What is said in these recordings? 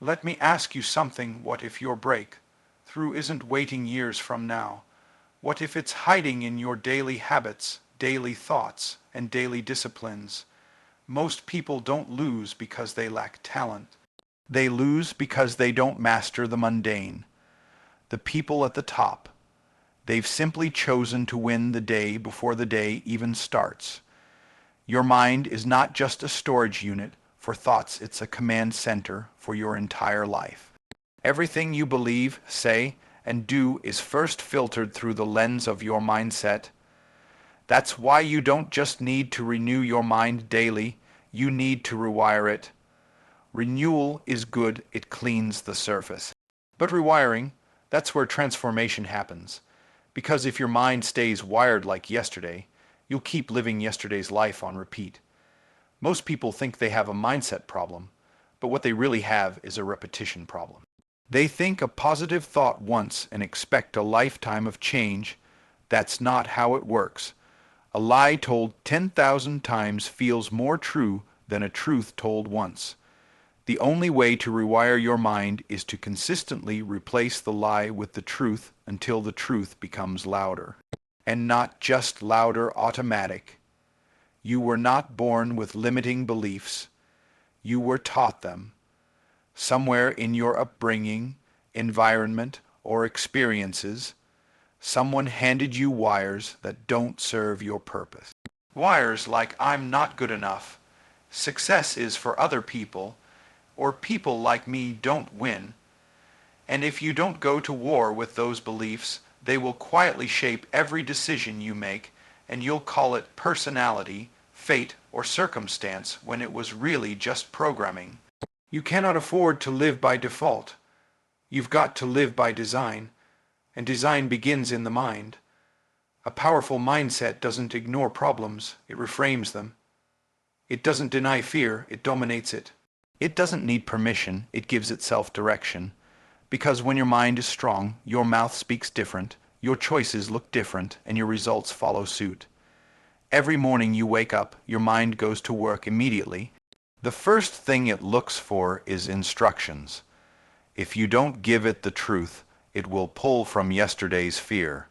Let me ask you something. What if your breakthrough isn't waiting years from now? What if it's hiding in your daily habits, daily thoughts, and daily disciplines? Most people don't lose because they lack talent. They lose because they don't master the mundane. The people at the top. They've simply chosen to win the day before the day even starts. Your mind is not just a storage unit for thoughts, it's a command center for your entire life. Everything you believe, say, and do is first filtered through the lens of your mindset. That's why you don't just need to renew your mind daily, you need to rewire it. Renewal is good, it cleans the surface. But rewiring, that's where transformation happens. Because if your mind stays wired like yesterday, you'll keep living yesterday's life on repeat. Most people think they have a mindset problem, but what they really have is a repetition problem. They think a positive thought once and expect a lifetime of change. That's not how it works. A lie told 10,000 times feels more true than a truth told once. The only way to rewire your mind is to consistently replace the lie with the truth until the truth becomes louder. And not just louder, automatic. You were not born with limiting beliefs. You were taught them. Somewhere in your upbringing, environment, or experiences, someone handed you wires that don't serve your purpose. Wires like "I'm not good enough," "success is for other people," or "people like me don't win." And if you don't go to war with those beliefs, they will quietly shape every decision you make, and you'll call it personality, fate, or circumstance when it was really just programming. You cannot afford to live by default. You've got to live by design, and design begins in the mind. A powerful mindset doesn't ignore problems, it reframes them. It doesn't deny fear, it dominates it. It doesn't need permission, it gives itself direction. Because when your mind is strong, your mouth speaks different, your choices look different, and your results follow suit. Every morning you wake up, your mind goes to work immediately. The first thing it looks for is instructions. If you don't give it the truth, it will pull from yesterday's fear.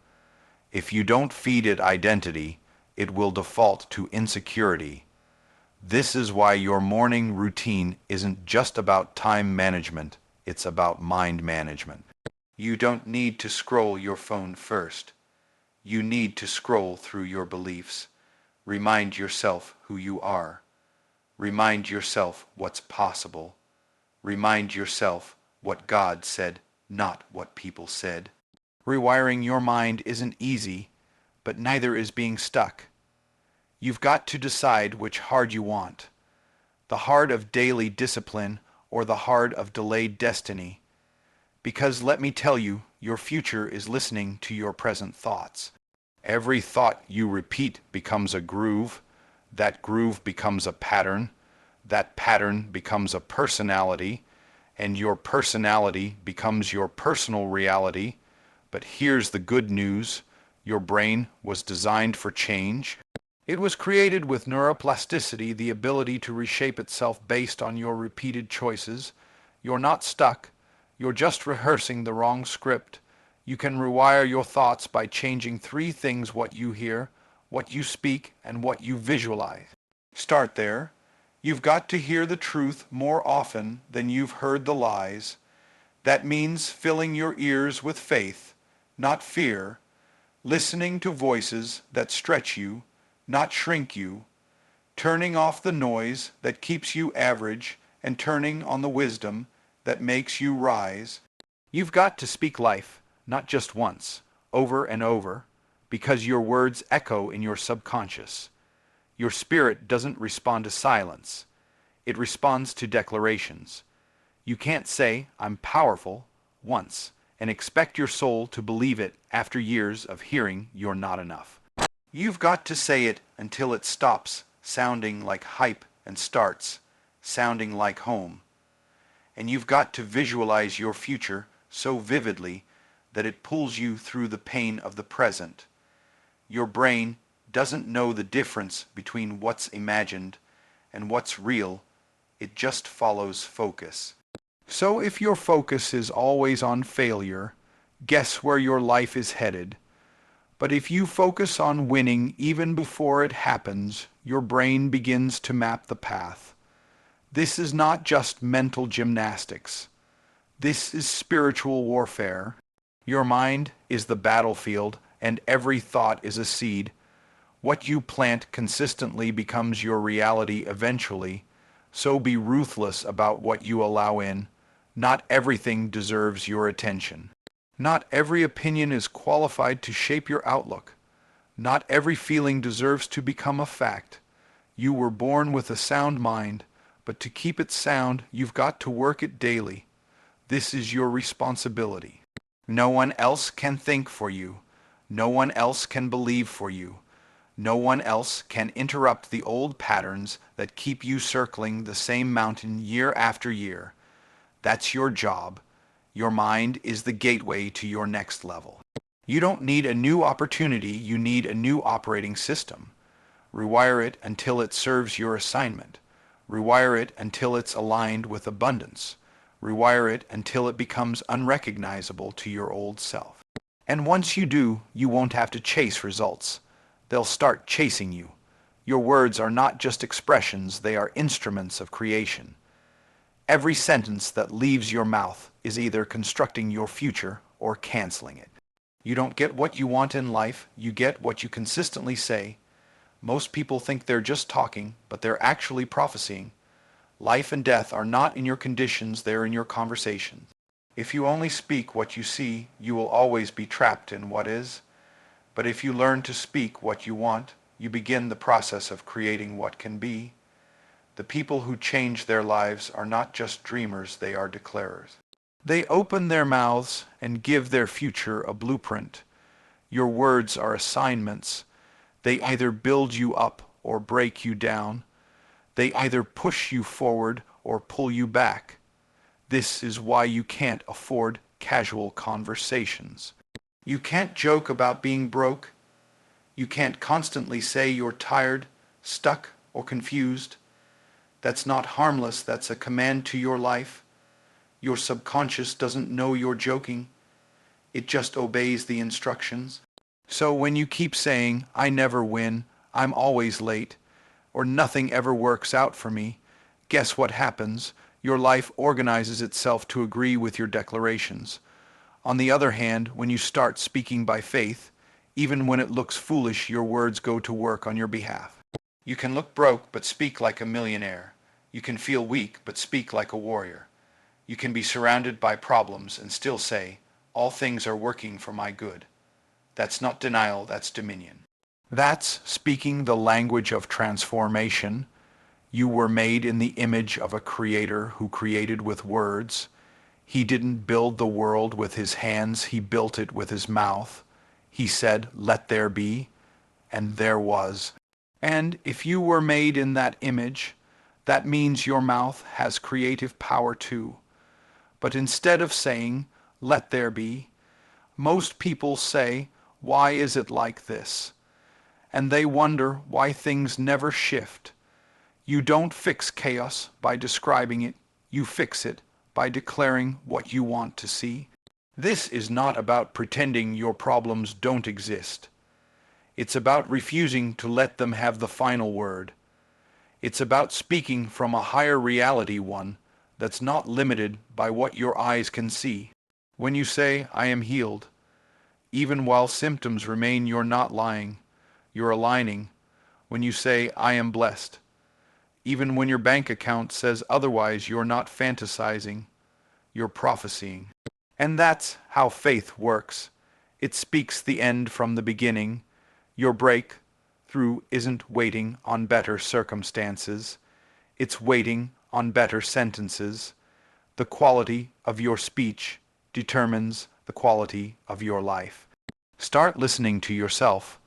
If you don't feed it identity, it will default to insecurity. This is why your morning routine isn't just about time management, it's about mind management. You don't need to scroll your phone first. You need to scroll through your beliefs. Remind yourself who you are. Remind yourself what's possible. Remind yourself what God said, not what people said. Rewiring your mind isn't easy, but neither is being stuck. You've got to decide which heart you want. The heart of daily discipline or the heart of delayed destiny. Because let me tell you, your future is listening to your present thoughts. Every thought you repeat becomes a groove. That groove becomes a pattern. That pattern becomes a personality. And your personality becomes your personal reality. But here's the good news. Your brain was designed for change. It was created with neuroplasticity, the ability to reshape itself based on your repeated choices. You're not stuck. You're just rehearsing the wrong script. You can rewire your thoughts by changing 3 things: what you hear, what you speak, and what you visualize. Start there. You've got to hear the truth more often than you've heard the lies. That means filling your ears with faith, not fear, listening to voices that stretch you, not shrink you, turning off the noise that keeps you average and turning on the wisdom that makes you rise. You've got to speak life, not just once, over and over, because your words echo in your subconscious. Your spirit doesn't respond to silence. It responds to declarations. You can't say, "I'm powerful," once, and expect your soul to believe it after years of hearing you're not enough. You've got to say it until it stops sounding like hype and starts sounding like home. And you've got to visualize your future so vividly that it pulls you through the pain of the present. Your brain doesn't know the difference between what's imagined and what's real. It just follows focus. So if your focus is always on failure, guess where your life is headed. But if you focus on winning even before it happens, your brain begins to map the path. This is not just mental gymnastics. This is spiritual warfare. Your mind is the battlefield, and every thought is a seed. What you plant consistently becomes your reality eventually, so be ruthless about what you allow in. Not everything deserves your attention. Not every opinion is qualified to shape your outlook. Not every feeling deserves to become a fact. You were born with a sound mind, but to keep it sound, you've got to work it daily. This is your responsibility. No one else can think for you. No one else can believe for you. No one else can interrupt the old patterns that keep you circling the same mountain year after year. That's your job. Your mind is the gateway to your next level. You don't need a new opportunity, you need a new operating system. Rewire it until it serves your assignment. Rewire it until it's aligned with abundance. Rewire it until it becomes unrecognizable to your old self. And once you do, you won't have to chase results. They'll start chasing you. Your words are not just expressions, they are instruments of creation. Every sentence that leaves your mouth is either constructing your future or canceling it. You don't get what you want in life, you get what you consistently say. Most people think they're just talking, but they're actually prophesying. Life and death are not in your conditions, they're in your conversations. If you only speak what you see, you will always be trapped in what is. But if you learn to speak what you want, you begin the process of creating what can be. The people who change their lives are not just dreamers, they are declarers. They open their mouths and give their future a blueprint. Your words are assignments. They either build you up or break you down. They either push you forward or pull you back. This is why you can't afford casual conversations. You can't joke about being broke. You can't constantly say you're tired, stuck, or confused. That's not harmless, that's a command to your life. Your subconscious doesn't know you're joking. It just obeys the instructions. So when you keep saying, I never win, I'm always late, or nothing ever works out for me, guess what happens? Your life organizes itself to agree with your declarations. On the other hand, when you start speaking by faith, even when it looks foolish, your words go to work on your behalf. You can look broke but speak like a millionaire. You can feel weak but speak like a warrior. You can be surrounded by problems and still say, all things are working for my good. That's not denial, that's dominion. That's speaking the language of transformation. You were made in the image of a creator who created with words. He didn't build the world with his hands, he built it with his mouth. He said, let there be, and there was. And if you were made in that image, that means your mouth has creative power too. But instead of saying, let there be, most people say, why is it like this? And they wonder why things never shift. You don't fix chaos by describing it, you fix it by declaring what you want to see. This is not about pretending your problems don't exist. It's about refusing to let them have the final word. It's about speaking from a higher reality, one that's not limited by what your eyes can see. When you say, I am healed, even while symptoms remain, you're not lying, you're aligning. When you say, I am blessed, even when your bank account says otherwise, you're not fantasizing, you're prophesying. And that's how faith works. It speaks the end from the beginning. Your breakthrough isn't waiting on better circumstances. It's waiting on better sentences. The quality of your speech determines the quality of your life. Start listening to yourself.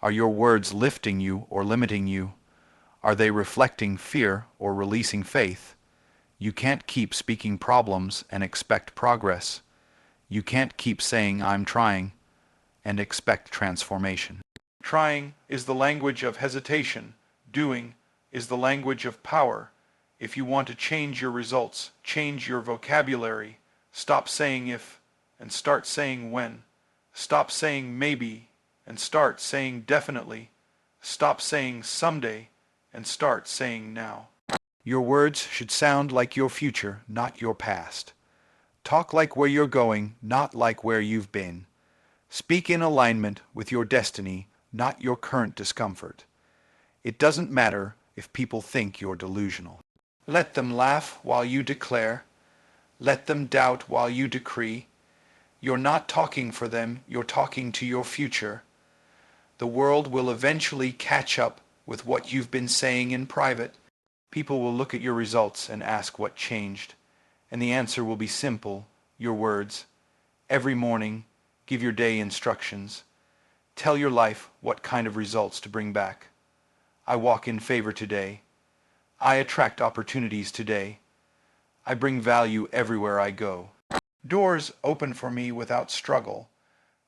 Are your words lifting you or limiting you? Are they reflecting fear or releasing faith? You can't keep speaking problems and expect progress. You can't keep saying, I'm trying, and expect transformation. Trying is the language of hesitation. Doing is the language of power. If you want to change your results, change your vocabulary. Stop saying if and start saying when. Stop saying maybe and start saying definitely. Stop saying someday and start saying now. Your words should sound like your future, not your past. Talk like where you're going, not like where you've been. Speak in alignment with your destiny, not your current discomfort. It doesn't matter if people think you're delusional. Let them laugh while you declare. Let them doubt while you decree. You're not talking for them, you're talking to your future. The world will eventually catch up with what you've been saying in private. People will look at your results and ask what changed. And the answer will be simple, your words. Every morning, give your day instructions. Tell your life what kind of results to bring back. I walk in favor today. I attract opportunities today. I bring value everywhere I go. Doors open for me without struggle.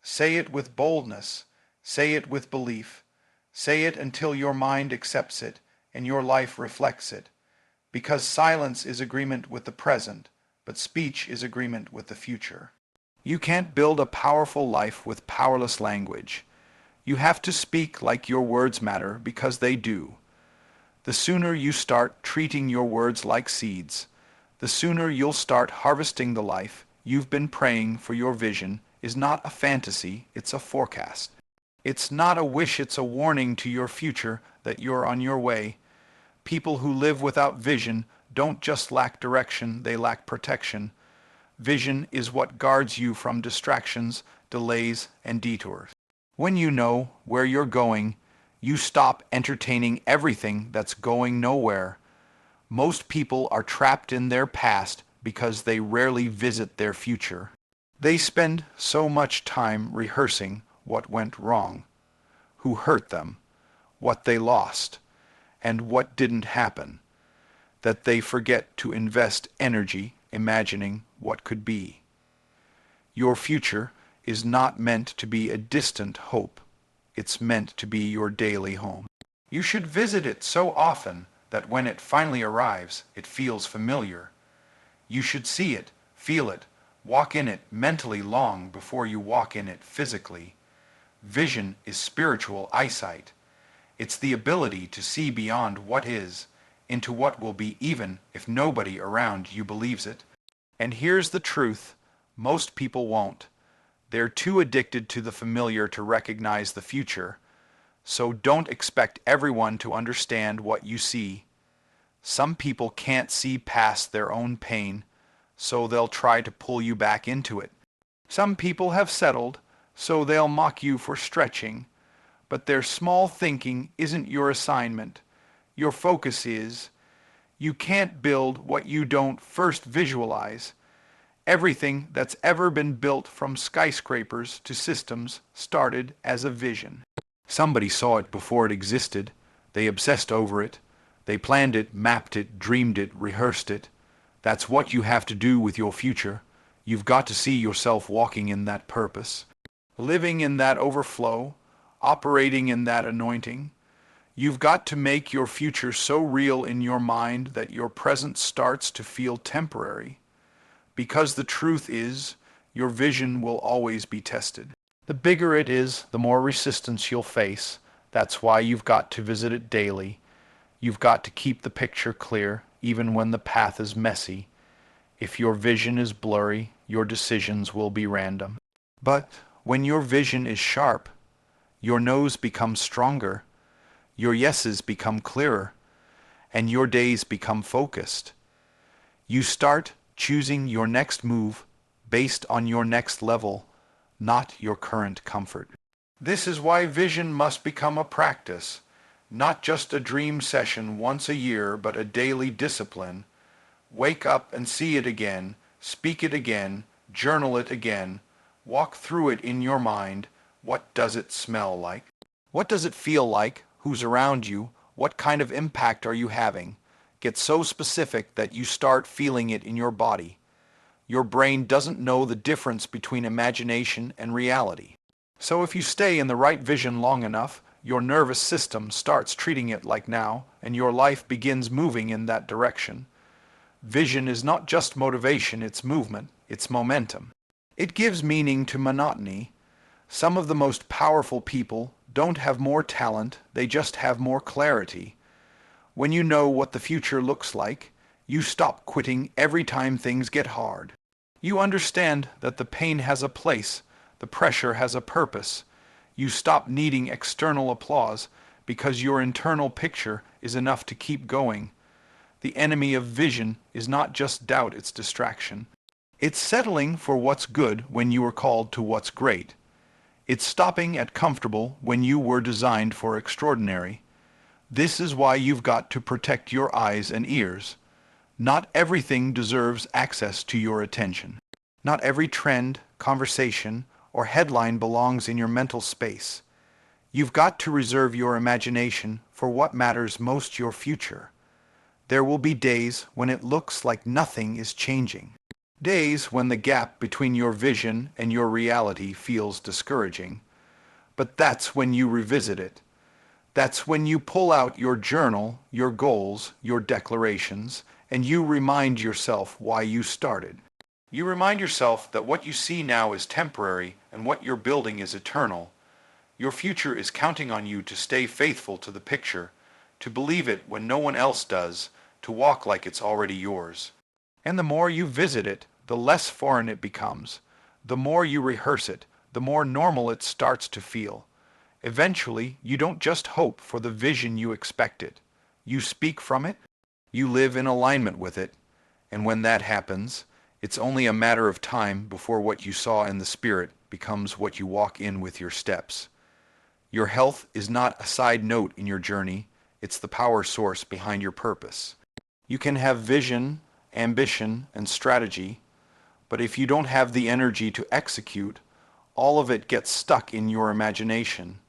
Say it with boldness. Say it with belief. Say it until your mind accepts it and your life reflects it. Because silence is agreement with the present, but speech is agreement with the future. You can't build a powerful life with powerless language. You have to speak like your words matter because they do. The sooner you start treating your words like seeds, the sooner you'll start harvesting the life you've been praying for. Your vision is not a fantasy, it's a forecast. It's not a wish, it's a warning to your future that you're on your way. People who live without vision don't just lack direction, they lack protection. Vision is what guards you from distractions, delays, and detours. When you know where you're going, you stop entertaining everything that's going nowhere. Most people are trapped in their past because they rarely visit their future. They spend so much time rehearsing what went wrong, who hurt them, what they lost, and what didn't happen, that they forget to invest energy imagining what could be. Your future is not meant to be a distant hope. It's meant to be your daily home. You should visit it so often that when it finally arrives, it feels familiar. You should see it, feel it, walk in it mentally long before you walk in it physically. Vision is spiritual eyesight. It's the ability to see beyond what is into what will be, even if nobody around you believes it. And here's the truth, most people won't. They're too addicted to the familiar to recognize the future. So don't expect everyone to understand what you see. Some people can't see past their own pain, so they'll try to pull you back into it. Some people have settled, so they'll mock you for stretching. But their small thinking isn't your assignment. Your focus is. You can't build what you don't first visualize. Everything that's ever been built, from skyscrapers to systems, started as a vision. Somebody saw it before it existed. They obsessed over it. They planned it, mapped it, dreamed it, rehearsed it. That's what you have to do with your future. You've got to see yourself walking in that purpose, living in that overflow, operating in that anointing. You've got to make your future so real in your mind that your present starts to feel temporary. Because the truth is, your vision will always be tested. The bigger it is, the more resistance you'll face. That's why you've got to visit it daily. You've got to keep the picture clear, even when the path is messy. If your vision is blurry, your decisions will be random. But when your vision is sharp, your no's become stronger, your yeses become clearer, and your days become focused. You start choosing your next move based on your next level, not your current comfort. This is why vision must become a practice, not just a dream session once a year, but a daily discipline. Wake up and see it again, speak it again, journal it again, walk through it in your mind. What does it smell like? What does it feel like? Who's around you? What kind of impact are you having? Get so specific that you start feeling it in your body. Your brain doesn't know the difference between imagination and reality. So if you stay in the right vision long enough, your nervous system starts treating it like now, and your life begins moving in that direction. Vision is not just motivation, it's movement, it's momentum. It gives meaning to monotony. Some of the most powerful people don't have more talent, they just have more clarity. When you know what the future looks like, you stop quitting every time things get hard. You understand that the pain has a place, the pressure has a purpose. You stop needing external applause because your internal picture is enough to keep going. The enemy of vision is not just doubt, it's distraction. It's settling for what's good when you are called to what's great. It's stopping at comfortable when you were designed for extraordinary. This is why you've got to protect your eyes and ears. Not everything deserves access to your attention. Not every trend, conversation, or headline belongs in your mental space. You've got to reserve your imagination for what matters most, your future. There will be days when it looks like nothing is changing. Days when the gap between your vision and your reality feels discouraging. But that's when you revisit it. That's when you pull out your journal, your goals, your declarations, and you remind yourself why you started. You remind yourself that what you see now is temporary and what you're building is eternal. Your future is counting on you to stay faithful to the picture, to believe it when no one else does, to walk like it's already yours. And the more you visit it, the less foreign it becomes. The more you rehearse it, the more normal it starts to feel. Eventually, you don't just hope for the vision you expected. You speak from it, you live in alignment with it, and when that happens, it's only a matter of time before what you saw in the spirit becomes what you walk in with your steps. Your health is not a side note in your journey, it's the power source behind your purpose. You can have vision, ambition, and strategy, but if you don't have the energy to execute, all of it gets stuck in your imagination.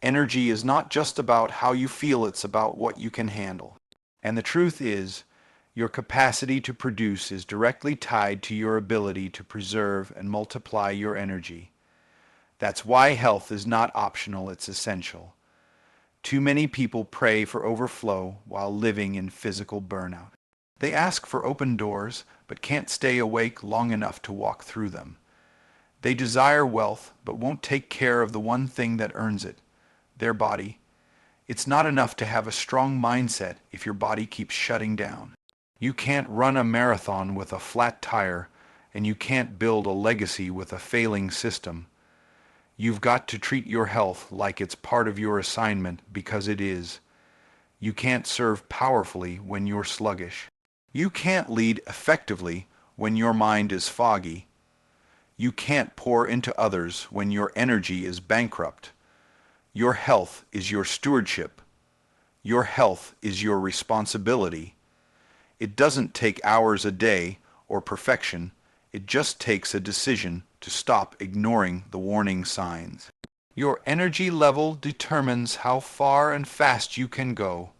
Energy is not just about how you feel, it's about what you can handle. And the truth is, your capacity to produce is directly tied to your ability to preserve and multiply your energy. That's why health is not optional, it's essential. Too many people pray for overflow while living in physical burnout. They ask for open doors, but can't stay awake long enough to walk through them. They desire wealth, but won't take care of the one thing that earns it, their body. It's not enough to have a strong mindset if your body keeps shutting down. You can't run a marathon with a flat tire, and you can't build a legacy with a failing system. You've got to treat your health like it's part of your assignment, because it is. You can't serve powerfully when you're sluggish. You can't lead effectively when your mind is foggy. You can't pour into others when your energy is bankrupt. Your health is your stewardship. Your health is your responsibility. It doesn't take hours a day or perfection. It just takes a decision to stop ignoring the warning signs. Your energy level determines how far and fast you can go.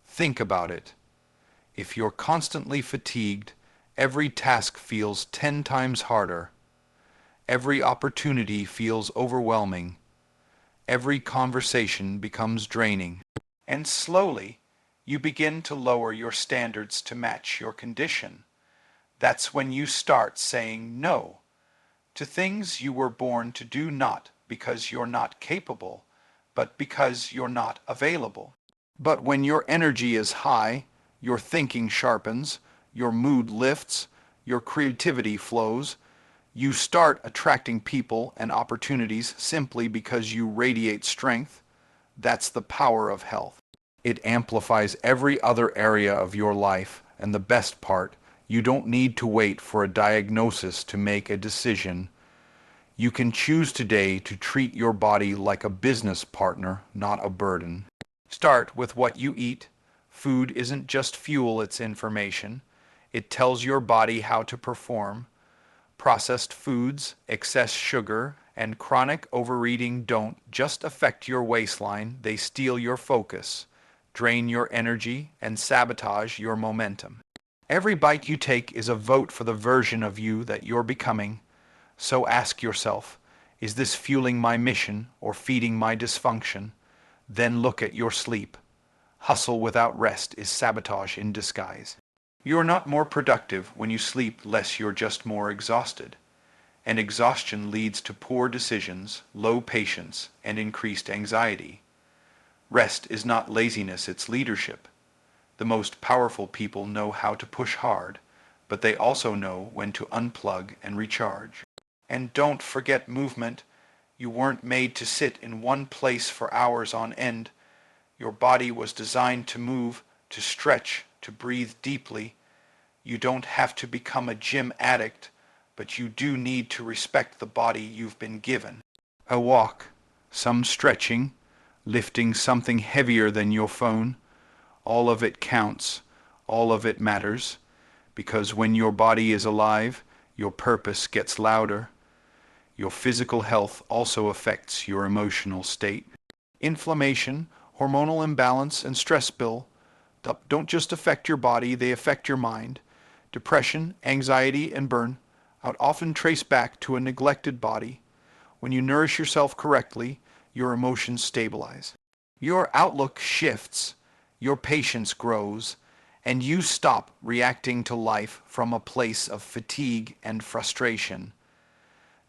Think about it. If you're constantly fatigued, every task feels 10 times harder. Every opportunity feels overwhelming. Every conversation becomes draining. And slowly, you begin to lower your standards to match your condition. That's when you start saying no to things you were born to do, not because you're not capable, but because you're not available. But when your energy is high, your thinking sharpens, your mood lifts, your creativity flows, you start attracting people and opportunities simply because you radiate strength. That's the power of health. It amplifies every other area of your life, and the best part, you don't need to wait for a diagnosis to make a decision. You can choose today to treat your body like a business partner, not a burden. Start with what you eat. Food isn't just fuel, it's information. It tells your body how to perform. Processed foods, excess sugar, and chronic overeating don't just affect your waistline, they steal your focus, drain your energy, and sabotage your momentum. Every bite you take is a vote for the version of you that you're becoming. So ask yourself, Is this fueling my mission or feeding my dysfunction? Then look at your sleep. Hustle without rest is sabotage in disguise. You're not more productive when you sleep less, you're just more exhausted. And exhaustion leads to poor decisions, low patience, and increased anxiety. Rest is not laziness, it's leadership. The most powerful people know how to push hard, but they also know when to unplug and recharge. And don't forget movement. You weren't made to sit in one place for hours on end. Your body was designed to move, to stretch, to breathe deeply. You don't have to become a gym addict, but you do need to respect the body you've been given. A walk, some stretching, lifting something heavier than your phone, all of it counts, all of it matters, because when your body is alive, your purpose gets louder. Your physical health also affects your emotional state. Inflammation, hormonal imbalance, and stress spill don't just affect your body, they affect your mind. Depression, anxiety, and burnout often trace back to a neglected body. When you nourish yourself correctly, your emotions stabilize. Your outlook shifts, your patience grows, and you stop reacting to life from a place of fatigue and frustration.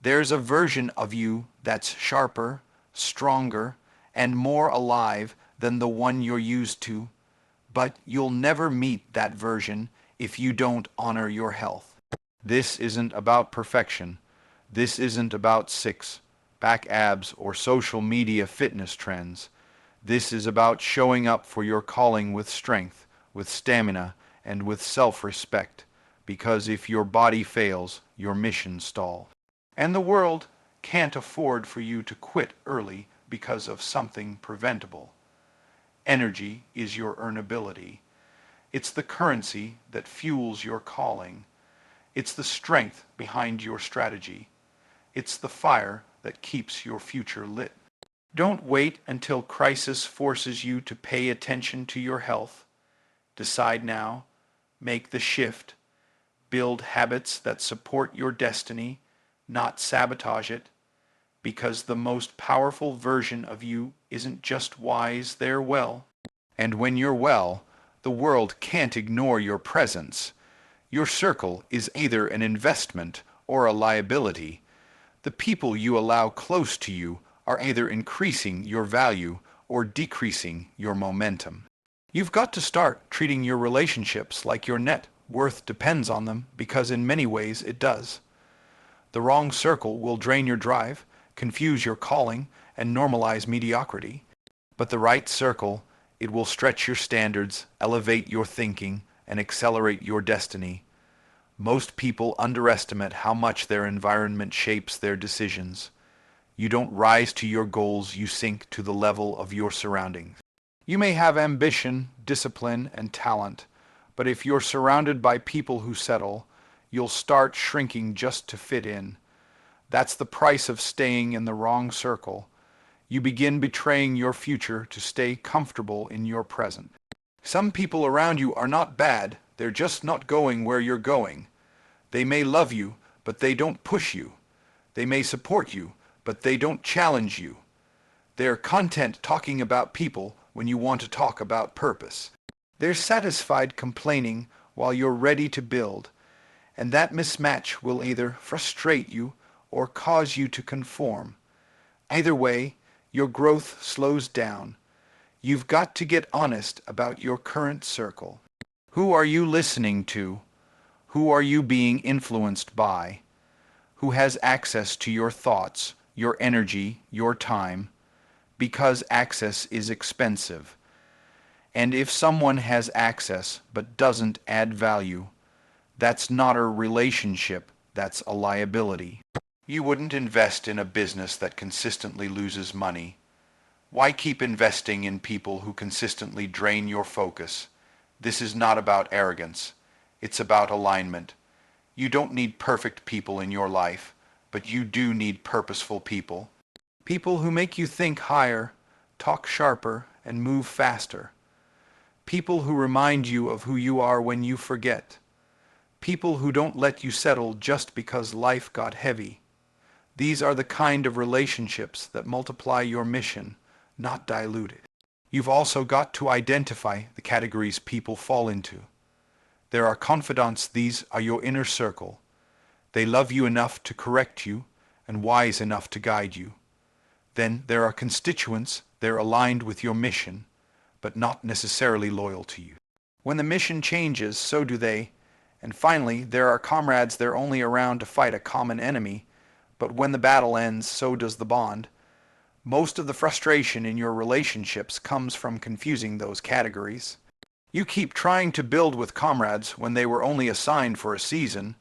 There's a version of you that's sharper, stronger, and more alive than the one you're used to, but you'll never meet that version if you don't honor your health. This isn't about perfection. This isn't about six-pack abs or social media fitness trends. This is about showing up for your calling with strength, with stamina, and with self-respect, because if your body fails, your mission stalls. And the world can't afford for you to quit early because of something preventable. Energy is your earnability. It's the currency that fuels your calling. It's the strength behind your strategy. It's the fire that keeps your future lit. Don't wait until crisis forces you to pay attention to your health. Decide now. Make the shift. Build habits that support your destiny, not sabotage it, because the most powerful version of you isn't just wise, they're well. And when you're well, the world can't ignore your presence. Your circle is either an investment or a liability. The people you allow close to you are either increasing your value or decreasing your momentum. You've got to start treating your relationships like your net worth depends on them, because in many ways it does. The wrong circle will drain your drive, confuse your calling, and normalize mediocrity. But the right circle, it will stretch your standards, elevate your thinking, and accelerate your destiny. Most people underestimate how much their environment shapes their decisions. You don't rise to your goals, you sink to the level of your surroundings. You may have ambition, discipline, and talent, but if you're surrounded by people who settle, you'll start shrinking just to fit in. That's the price of staying in the wrong circle. You begin betraying your future to stay comfortable in your present. Some people around you are not bad, they're just not going where you're going. They may love you, but they don't push you. They may support you, but they don't challenge you. They're content talking about people when you want to talk about purpose. They're satisfied complaining while you're ready to build. And that mismatch will either frustrate you or cause you to conform. Either way, your growth slows down. You've got to get honest about your current circle. Who are you listening to? Who are you being influenced by? Who has access to your thoughts, your energy, your time? Because access is expensive. And if someone has access but doesn't add value, that's not a relationship, that's a liability. You wouldn't invest in a business that consistently loses money. Why keep investing in people who consistently drain your focus? This is not about arrogance. It's about alignment. You don't need perfect people in your life, but you do need purposeful people. People who make you think higher, talk sharper, and move faster. People who remind you of who you are when you forget. People who don't let you settle just because life got heavy. These are the kind of relationships that multiply your mission, not dilute it. You've also got to identify the categories people fall into. There are confidants, these are your inner circle. They love you enough to correct you and wise enough to guide you. Then there are constituents, they're aligned with your mission, but not necessarily loyal to you. When the mission changes, so do they. And finally, there are comrades, they're only around to fight a common enemy, but when the battle ends, so does the bond. Most of the frustration in your relationships comes from confusing those categories. You keep trying to build with comrades when they were only assigned for a season.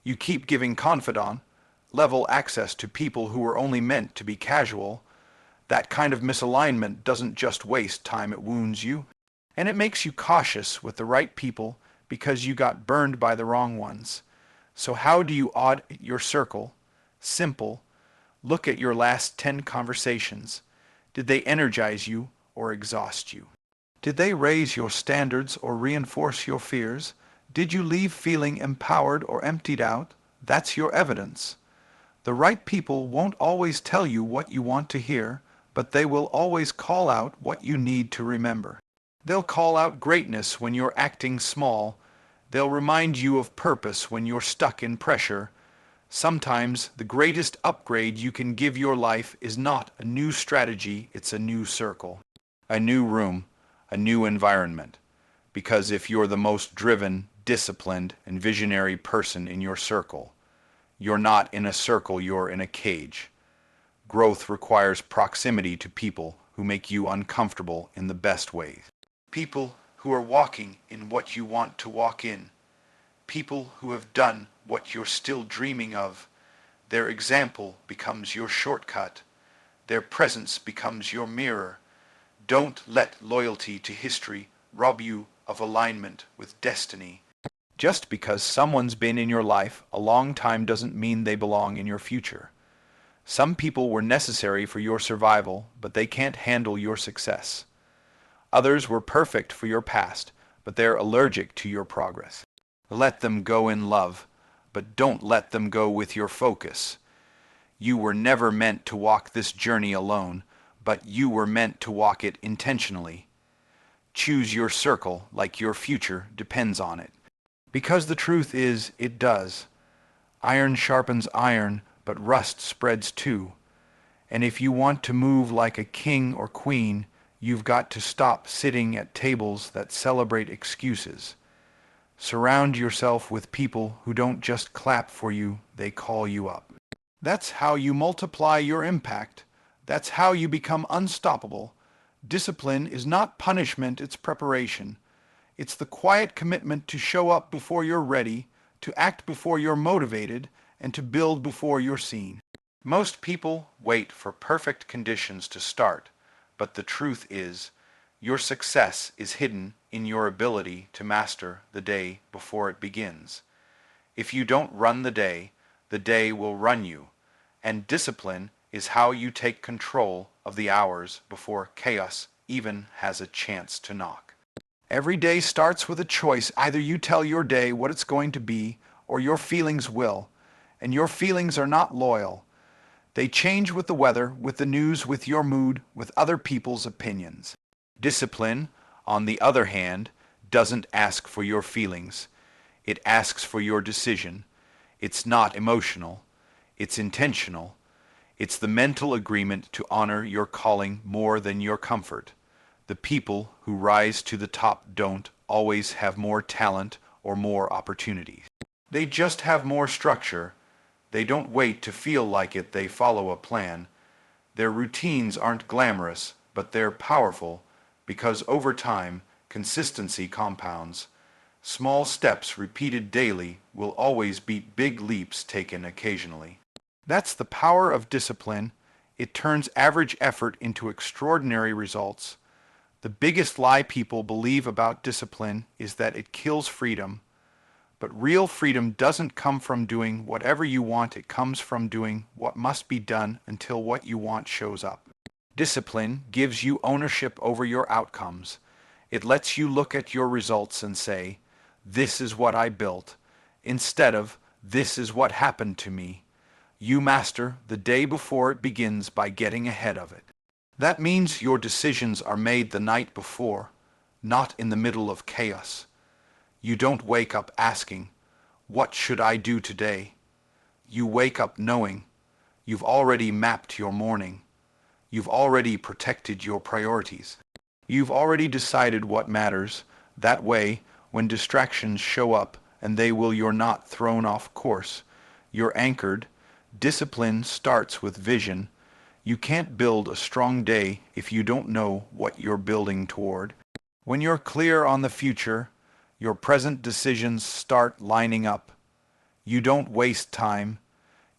You keep giving confidant level access to people who were only meant to be casual. That kind of misalignment doesn't just waste time, it wounds you. And it makes you cautious with the right people because you got burned by the wrong ones. So how do you audit your circle? Simple. Look at your last 10 conversations. Did they energize you or exhaust you? Did they raise your standards or reinforce your fears? Did you leave feeling empowered or emptied out? That's your evidence. The right people won't always tell you what you want to hear, but they will always call out what you need to remember. They'll call out greatness when you're acting small. They'll remind you of purpose when you're stuck in pressure. Sometimes the greatest upgrade you can give your life is not a new strategy, it's a new circle, a new room, a new environment. Because if you're the most driven, disciplined, and visionary person in your circle, you're not in a circle, you're in a cage. Growth requires proximity to people who make you uncomfortable in the best ways. People who are walking in what you want to walk in. People who have done what you're still dreaming of. Their example becomes your shortcut. Their presence becomes your mirror. Don't let loyalty to history rob you of alignment with destiny. Just because someone's been in your life a long time doesn't mean they belong in your future. Some people were necessary for your survival, but they can't handle your success. Others were perfect for your past, but they're allergic to your progress. Let them go in love, but don't let them go with your focus. You were never meant to walk this journey alone, but you were meant to walk it intentionally. Choose your circle like your future depends on it. Because the truth is, it does. Iron sharpens iron, but rust spreads too. And if you want to move like a king or queen, you've got to stop sitting at tables that celebrate excuses. Surround yourself with people who don't just clap for you, they call you up. That's how you multiply your impact. That's how you become unstoppable. Discipline is not punishment, it's preparation. It's the quiet commitment to show up before you're ready, to act before you're motivated, and to build before you're seen. Most people wait for perfect conditions to start, but the truth is, your success is hidden in your ability to master the day before it begins. If you don't run the day will run you, and discipline is how you take control of the hours before chaos even has a chance to knock. Every day starts with a choice. Either you tell your day what it's going to be, or your feelings will. And your feelings are not loyal. They change with the weather, with the news, with your mood, with other people's opinions. Discipline, on the other hand, doesn't ask for your feelings. It asks for your decision. It's not emotional. It's intentional. It's the mental agreement to honor your calling more than your comfort. The people who rise to the top don't always have more talent or more opportunities. They just have more structure. They don't wait to feel like it, they follow a plan. Their routines aren't glamorous, but they're powerful because over time, consistency compounds. Small steps repeated daily will always beat big leaps taken occasionally. That's the power of discipline. It turns average effort into extraordinary results. The biggest lie people believe about discipline is that it kills freedom. But real freedom doesn't come from doing whatever you want, it comes from doing what must be done until what you want shows up. Discipline gives you ownership over your outcomes. It lets you look at your results and say, "This is what I built," instead of "this is what happened to me." You master the day before it begins by getting ahead of it. That means your decisions are made the night before, not in the middle of chaos. You don't wake up asking, "What should I do today?" You wake up knowing you've already mapped your morning. You've already protected your priorities. You've already decided what matters. That way, when distractions show up and you're not thrown off course. You're anchored. Discipline starts with vision. You can't build a strong day if you don't know what you're building toward. When you're clear on the future, your present decisions start lining up. You don't waste time.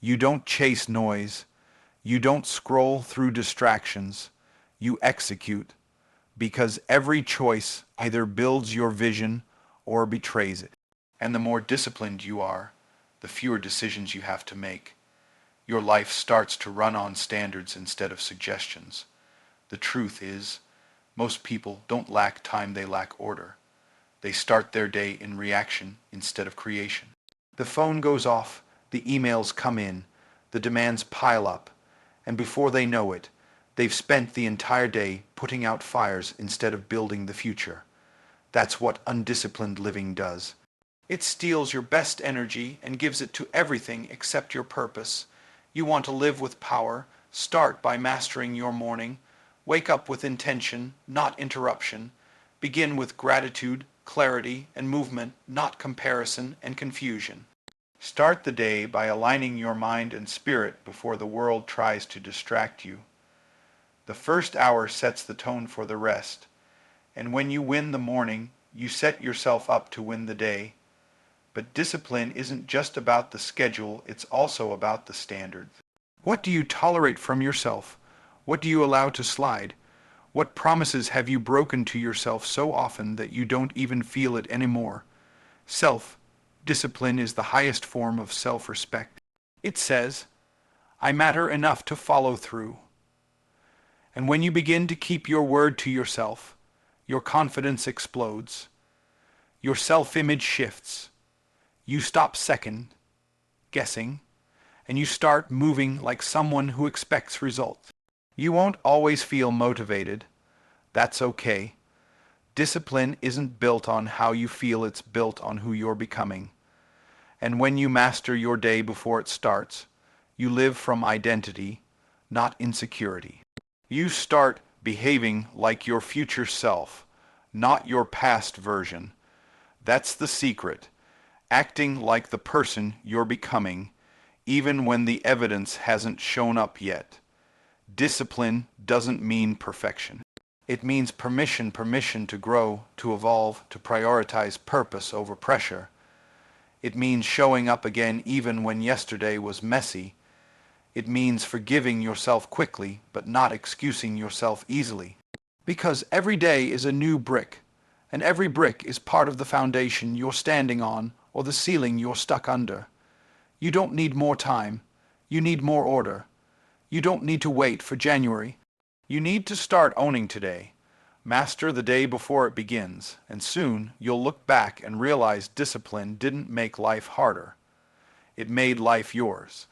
You don't chase noise. You don't scroll through distractions. You execute, because every choice either builds your vision or betrays it. And the more disciplined you are, the fewer decisions you have to make. Your life starts to run on standards instead of suggestions. The truth is, most people don't lack time, they lack order. They start their day in reaction instead of creation. The phone goes off, the emails come in, the demands pile up, and before they know it, they've spent the entire day putting out fires instead of building the future. That's what undisciplined living does. It steals your best energy and gives it to everything except your purpose. You want to live with power? Start by mastering your morning. Wake up with intention, not interruption. Begin with gratitude, clarity, and movement, not comparison and confusion. Start the day by aligning your mind and spirit before the world tries to distract you. The first hour sets the tone for the rest, and when you win the morning, you set yourself up to win the day. But discipline isn't just about the schedule, it's also about the standard. What do you tolerate from yourself? What do you allow to slide? What promises have you broken to yourself so often that you don't even feel it anymore? Self-discipline is the highest form of self-respect. It says, "I matter enough to follow through." And when you begin to keep your word to yourself, your confidence explodes. Your self-image shifts. You stop second guessing, and you start moving like someone who expects results. You won't always feel motivated. That's okay. Discipline isn't built on how you feel, it's built on who you're becoming. And when you master your day before it starts, you live from identity, not insecurity. You start behaving like your future self, not your past version. That's the secret. Acting like the person you're becoming, even when the evidence hasn't shown up yet. Discipline doesn't mean perfection. It means permission to grow, to evolve, to prioritize purpose over pressure. It means showing up again even when yesterday was messy. It means forgiving yourself quickly, but not excusing yourself easily. Because every day is a new brick, and every brick is part of the foundation you're standing on or the ceiling you're stuck under. You don't need more time. You need more order. You don't need to wait for January. You need to start owning today. Master the day before it begins, and soon you'll look back and realize discipline didn't make life harder. It made life yours.